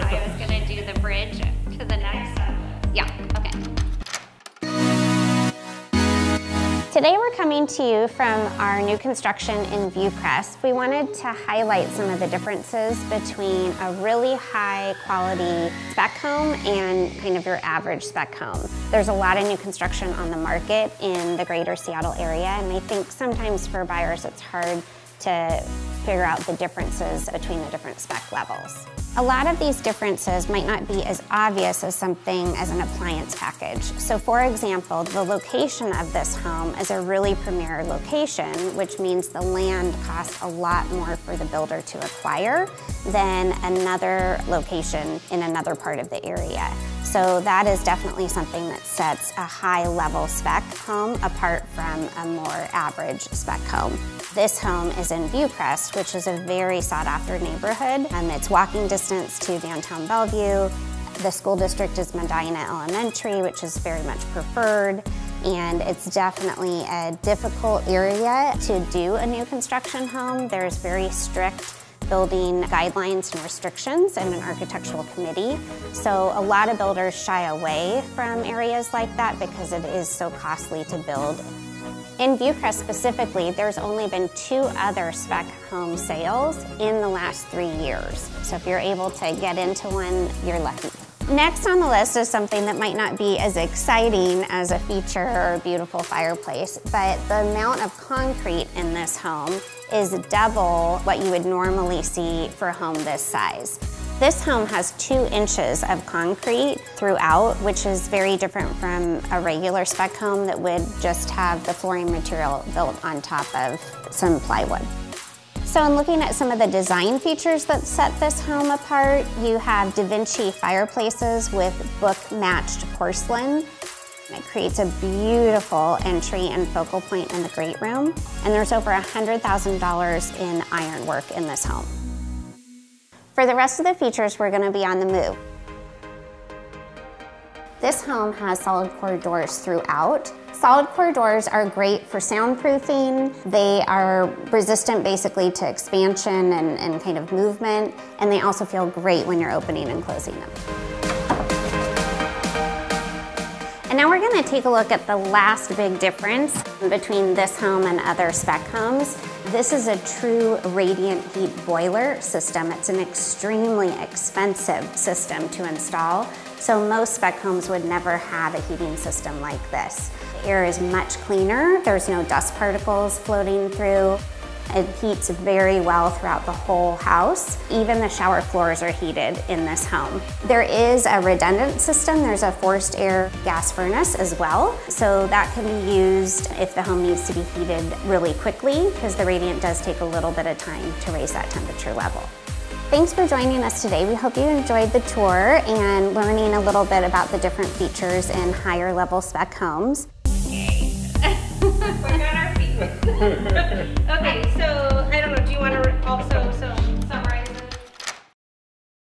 I was gonna do the bridge to the next. Yeah, okay. Today we're coming to you from our new construction in Vuecrest. We wanted to highlight some of the differences between a really high quality spec home and kind of your average spec home. There's a lot of new construction on the market in the greater Seattle area, and I think sometimes for buyers it's hard to figure out the differences between the different spec levels. A lot of these differences might not be as obvious as something as an appliance package. So for example, the location of this home is a really premier location, which means the land costs a lot more for the builder to acquire than another location in another part of the area. So that is definitely something that sets a high level spec home apart from a more average spec home. This home is in Vuecrest, which is a very sought after neighborhood. It's walking distance to downtown Bellevue. The school district is Medina Elementary, which is very much preferred. And it's definitely a difficult area to do a new construction home. There's very strict building guidelines and restrictions and an architectural committee. So a lot of builders shy away from areas like that because it is so costly to build. In Vuecrest specifically, there's only been 2 other spec home sales in the last 3 years. So if you're able to get into one, you're lucky. Next on the list is something that might not be as exciting as a feature or a beautiful fireplace, but the amount of concrete in this home is double what you would normally see for a home this size. This home has 2 inches of concrete throughout, which is very different from a regular spec home that would just have the flooring material built on top of some plywood. So in looking at some of the design features that set this home apart, you have Da Vinci fireplaces with book-matched porcelain. It creates a beautiful entry and focal point in the great room, and there's over $100,000 in ironwork in this home. For the rest of the features, we're gonna be on the move. This home has solid core doors throughout. Solid core doors are great for soundproofing. They are resistant basically to expansion and kind of movement, and they also feel great when you're opening and closing them. And now we're gonna take a look at the last big difference between this home and other spec homes. This is a true radiant heat boiler system. It's an extremely expensive system to install, so most spec homes would never have a heating system like this. The air is much cleaner. There's no dust particles floating through. It heats very well throughout the whole house. Even the shower floors are heated in this home. There is a redundant system. There's a forced air gas furnace as well. So that can be used if the home needs to be heated really quickly, because the radiant does take a little bit of time to raise that temperature level. Thanks for joining us today. We hope you enjoyed the tour and learning a little bit about the different features in higher level spec homes. Okay, we're on our feet. Okay, so